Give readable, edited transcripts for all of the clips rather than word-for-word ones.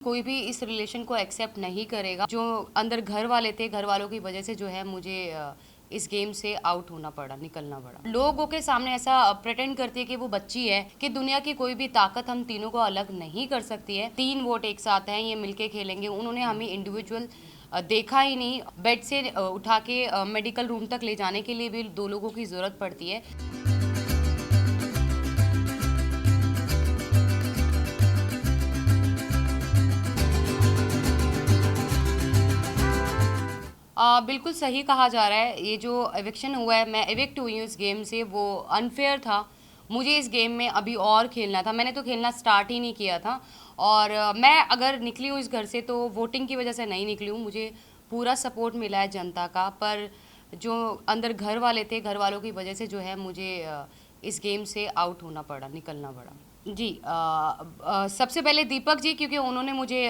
कोई भी इस रिलेशन को एक्सेप्ट नहीं करेगा। जो अंदर घर वाले थे, घर वालों की वजह से जो है मुझे इस गेम से आउट होना पड़ा, निकलना पड़ा। लोगों के सामने ऐसा प्रेटेंड करती है कि वो बच्ची है, कि दुनिया की कोई भी ताकत हम तीनों को अलग नहीं कर सकती है। 3 वोट एक साथ हैं, ये मिलके खेलेंगे। उन्होंने हमें इंडिविजुअल देखा ही नहीं। बेड से उठा के मेडिकल रूम तक ले जाने के लिए भी 2 लोगों की जरूरत पड़ती है। बिल्कुल सही कहा जा रहा है। ये जो एविक्शन हुआ है, मैं एविक्ट हुई हूँ इस गेम से, वो अनफेयर था। मुझे इस गेम में अभी और खेलना था। मैंने तो खेलना स्टार्ट ही नहीं किया था। और मैं अगर निकली हूँ इस घर से तो वोटिंग की वजह से नहीं निकली हूँ। मुझे पूरा सपोर्ट मिला है जनता का, पर जो अंदर घर वाले थे, घर वालों की वजह से जो है मुझे इस गेम से आउट होना पड़ा, निकलना पड़ा। जी, सबसे पहले दीपक जी, क्योंकि उन्होंने मुझे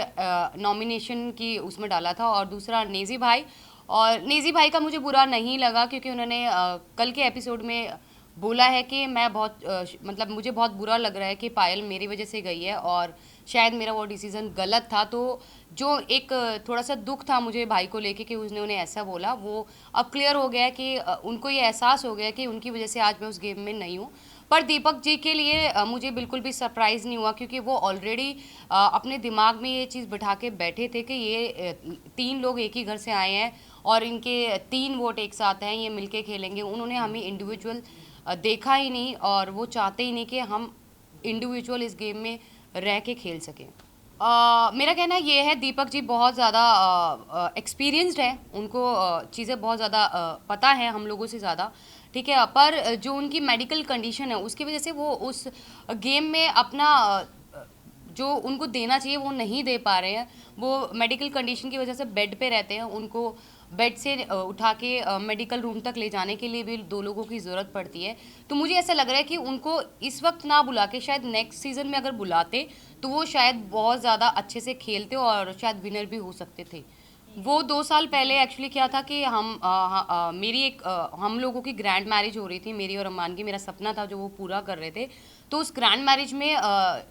नॉमिनेशन की उसमें डाला था, और दूसरा नेजी भाई। और नेजी भाई का मुझे बुरा नहीं लगा, क्योंकि उन्होंने कल के एपिसोड में बोला है कि मैं बहुत मतलब मुझे बहुत बुरा लग रहा है कि पायल मेरी वजह से गई है, और शायद मेरा वो डिसीज़न गलत था। तो जो एक थोड़ा सा दुख था मुझे भाई को लेके कि उसने उन्हें ऐसा बोला, वो अब क्लियर हो गया कि उनको ये एहसास हो गया कि उनकी वजह से आज मैं उस गेम में नहीं हूँ। पर दीपक जी के लिए मुझे बिल्कुल भी सरप्राइज़ नहीं हुआ, क्योंकि वो ऑलरेडी अपने दिमाग में ये चीज़ बिठा के बैठे थे कि ये 3 लोग एक ही घर से आए हैं और इनके 3 वोट एक साथ हैं, ये मिलके खेलेंगे। उन्होंने हमें इंडिविजुअल देखा ही नहीं, और वो चाहते ही नहीं कि हम इंडिविजुअल इस गेम में रह के खेल सकें। मेरा कहना ये है, दीपक जी बहुत ज़्यादा एक्सपीरियंस्ड है, उनको चीज़ें बहुत ज़्यादा पता है हम लोगों से ज़्यादा, ठीक है। पर जो उनकी मेडिकल कंडीशन है उसकी वजह से वो उस गेम में अपना जो उनको देना चाहिए वो नहीं दे पा रहे हैं। वो मेडिकल कंडीशन की वजह से बेड पे रहते हैं। उनको बेड से उठा के मेडिकल रूम तक ले जाने के लिए भी 2 लोगों की ज़रूरत पड़ती है। तो मुझे ऐसा लग रहा है कि उनको इस वक्त ना बुला के शायद नेक्स्ट सीज़न में अगर बुलाते तो वो शायद बहुत ज़्यादा अच्छे से खेलते और शायद विनर भी हो सकते थे। वो 2 साल पहले एक्चुअली क्या था कि मेरी एक हम लोगों की ग्रैंड मैरिज हो रही थी, मेरी और अम्मान की। मेरा सपना था जो वो पूरा कर रहे थे। तो उस ग्रैंड मैरिज में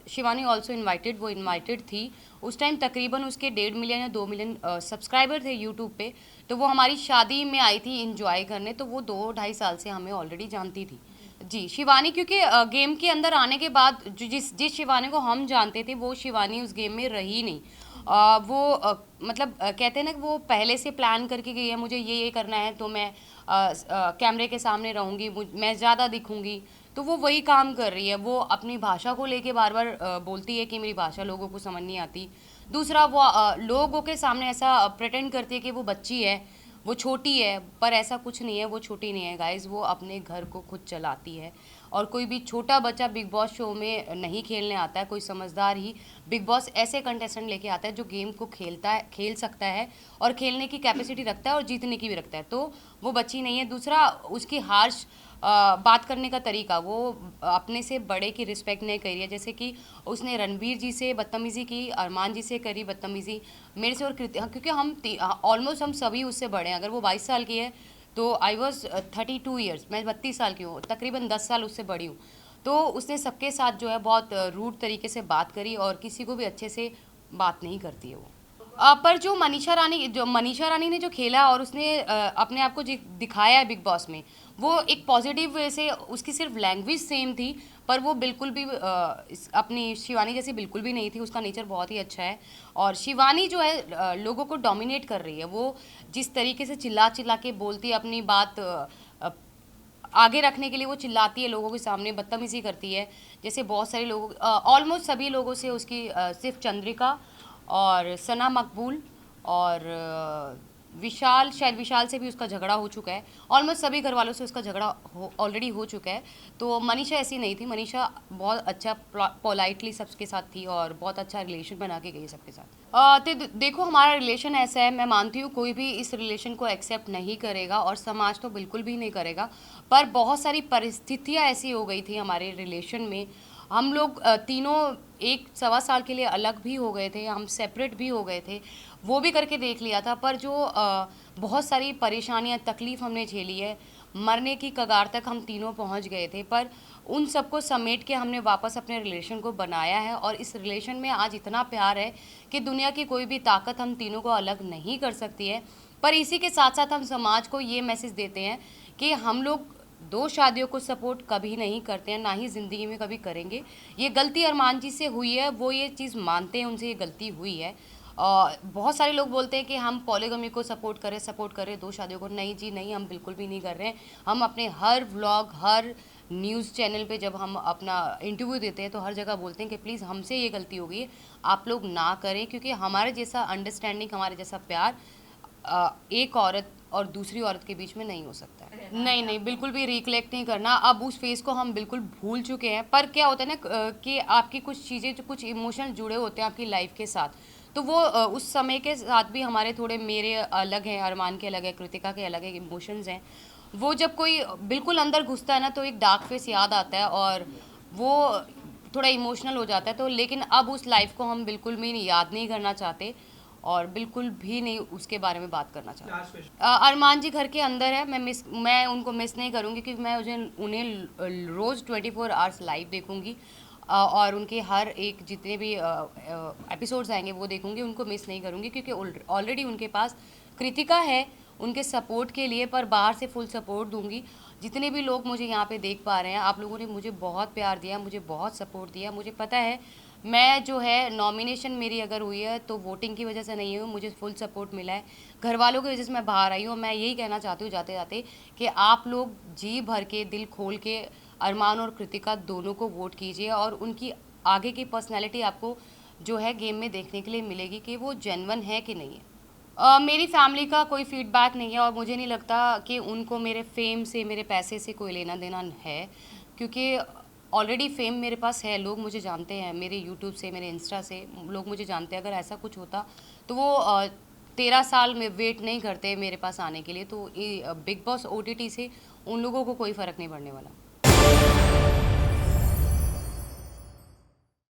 शिवानी ऑल्सो इनवाइटेड, वो इनवाइटेड थी। उस टाइम तकरीबन उसके 1.5 मिलियन या 2 मिलियन सब्सक्राइबर थे यूट्यूब पे। तो वो हमारी शादी में आई थी इंजॉय करने, तो वो 2 ढाई साल से हमें ऑलरेडी जानती थी। जी, शिवानी, क्योंकि गेम के अंदर आने के बाद जिस जिस शिवानी को हम जानते थे वो शिवानी उस गेम में रही नहीं। वो मतलब कहते हैं ना कि वो पहले से प्लान करके गई है, मुझे ये करना है तो मैं कैमरे के सामने रहूँगी, मैं ज़्यादा दिखूँगी। तो वो वही काम कर रही है। वो अपनी भाषा को लेके बार बार बोलती है कि मेरी भाषा लोगों को समझ नहीं आती। दूसरा, वो लोगों के सामने ऐसा प्रेटेंड करती है कि वो बच्ची है, वो छोटी है, पर ऐसा कुछ नहीं है। वो छोटी नहीं है गाइज, वो अपने घर को खुद चलाती है। और कोई भी छोटा बच्चा बिग बॉस शो में नहीं खेलने आता है, कोई समझदार ही बिग बॉस ऐसे कंटेस्टेंट लेके आता है जो गेम को खेल सकता है, और खेलने की कैपेसिटी रखता है, और जीतने की भी रखता है। तो वो बच्ची नहीं है। दूसरा, उसकी हार्श बात करने का तरीका, वो अपने से बड़े की रिस्पेक्ट नहीं कर रही है। जैसे कि उसने रणवीर जी से बदतमीज़ी की, अरमान जी से करी बदतमीज़ी, मेरे से और क्योंकि हम ऑलमोस्ट हम सभी उससे बड़े हैं। अगर वो 22 साल की है तो आई वॉज 32 ईयर्स, मैं 32 साल की हूँ, तकरीबन 10 साल उससे बड़ी हूँ। तो उसने सबके साथ जो है बहुत रूड तरीके से बात करी, और किसी को भी अच्छे से बात नहीं करती है वो। पर जो मनीषा रानी ने जो खेला और उसने अपने आप को दिखाया है बिग बॉस में, वो एक पॉजिटिव वे से, उसकी सिर्फ लैंग्वेज सेम थी, पर वो बिल्कुल भी अपनी शिवानी जैसी बिल्कुल भी नहीं थी। उसका नेचर बहुत ही अच्छा है। और शिवानी जो है लोगों को डोमिनेट कर रही है। वो जिस तरीके से चिल्ला चिल्ला के बोलती है, अपनी बात आगे रखने के लिए वो चिल्लाती है, लोगों के सामने बदतमीज़ी करती है। जैसे बहुत सारे लोगों, ऑलमोस्ट सभी लोगों से उसकी सिर्फ चंद्रिका और सना मकबूल और विशाल, शायद विशाल से भी उसका झगड़ा हो चुका है। ऑलमोस्ट सभी घर वालों से उसका झगड़ा ऑलरेडी हो चुका है। तो मनीषा ऐसी नहीं थी। मनीषा बहुत अच्छा पोलाइटली सबके साथ थी, और बहुत अच्छा रिलेशन बना के गई सबके साथ। तो देखो, हमारा रिलेशन ऐसा है, मैं मानती हूँ कोई भी इस रिलेशन को एक्सेप्ट नहीं करेगा, और समाज तो बिल्कुल भी नहीं करेगा। पर बहुत सारी परिस्थितियाँ ऐसी हो गई थी हमारे रिलेशन में। हम लोग तीनों 1 सवा साल के लिए अलग भी हो गए थे, हम सेपरेट भी हो गए थे, वो भी करके देख लिया था। पर जो बहुत सारी परेशानियां, तकलीफ़ हमने झेली है, मरने की कगार तक हम तीनों पहुंच गए थे। पर उन सबको समेट के हमने वापस अपने रिलेशन को बनाया है और इस रिलेशन में आज इतना प्यार है कि दुनिया की कोई भी ताकत हम तीनों को अलग नहीं कर सकती है। पर इसी के साथ साथ हम समाज को ये मैसेज देते हैं कि हम लोग दो शादियों को सपोर्ट कभी नहीं करते हैं, ना ही ज़िंदगी में कभी करेंगे। ये गलती अरमान जी से हुई है, वो ये चीज़ मानते हैं, उनसे ये गलती हुई है। बहुत सारे लोग बोलते हैं कि हम पॉलीगमी को सपोर्ट करें दो शादियों को। नहीं जी नहीं, हम बिल्कुल भी नहीं कर रहे हैं। हम अपने हर व्लॉग, हर न्यूज़ चैनल पे जब हम अपना इंटरव्यू देते हैं तो हर जगह बोलते हैं कि प्लीज़ हमसे ये गलती हो गई है, आप लोग ना करें, क्योंकि हमारे जैसा अंडरस्टैंडिंग, हमारे जैसा प्यार एक औरत और दूसरी औरत के बीच में नहीं हो सकता है। नहीं नहीं, बिल्कुल भी रिकलेक्ट नहीं करना। अब उस फेज़ को हम बिल्कुल भूल चुके हैं। पर क्या होता है ना कि आपकी कुछ चीज़ें, जो कुछ इमोशंस जुड़े होते हैं आपकी लाइफ के साथ, तो वो उस समय के साथ भी हमारे थोड़े, मेरे अलग हैं, अरमान के अलग है, कृतिका के अलग है इमोशंस हैं। वो जब कोई बिल्कुल अंदर घुसता है ना तो एक डार्क फेस याद आता है और वो थोड़ा इमोशनल हो जाता है। तो लेकिन अब उस लाइफ को हम बिल्कुल भी याद नहीं करना चाहते और बिल्कुल भी नहीं उसके बारे में बात करना चाहती। अरमान जी घर के अंदर है, मैं उनको मिस नहीं करूँगी, क्योंकि मैं उन्हें रोज़ 24 आवर्स लाइव देखूँगी और उनके हर एक जितने भी एपिसोड्स आएंगे वो देखूँगी, उनको मिस नहीं करूँगी, क्योंकि ऑलरेडी उनके पास कृतिका है उनके सपोर्ट के लिए। पर बाहर से फुल सपोर्ट दूंगी। जितने भी लोग मुझे यहाँ पे देख पा रहे हैं, आप लोगों ने मुझे बहुत प्यार दिया, मुझे बहुत सपोर्ट दिया। मुझे पता है मैं जो है, नॉमिनेशन मेरी अगर हुई है तो वोटिंग की वजह से नहीं हुई, मुझे फुल सपोर्ट मिला है घर वालों की वजह से मैं बाहर आई हूँ। मैं यही कहना चाहती हूँ जाते जाते कि आप लोग जी भर के, दिल खोल के अरमान और कृतिका दोनों को वोट कीजिए और उनकी आगे की पर्सनैलिटी आपको जो है गेम में देखने के लिए मिलेगी कि वो जेन्युइन है कि नहीं है। मेरी फैमिली का कोई फीडबैक नहीं है और मुझे नहीं लगता कि उनको मेरे फेम से, मेरे पैसे से कोई लेना देना है, क्योंकि ऑलरेडी फेम मेरे पास है। लोग मुझे जानते हैं, मेरे यूट्यूब से, मेरे इंस्टा से लोग मुझे जानते हैं। अगर ऐसा कुछ होता तो वो 13 साल में वेट नहीं करते मेरे पास आने के लिए। तो बिग बॉस OTT से उन लोगों को कोई फ़र्क नहीं पड़ने वाला।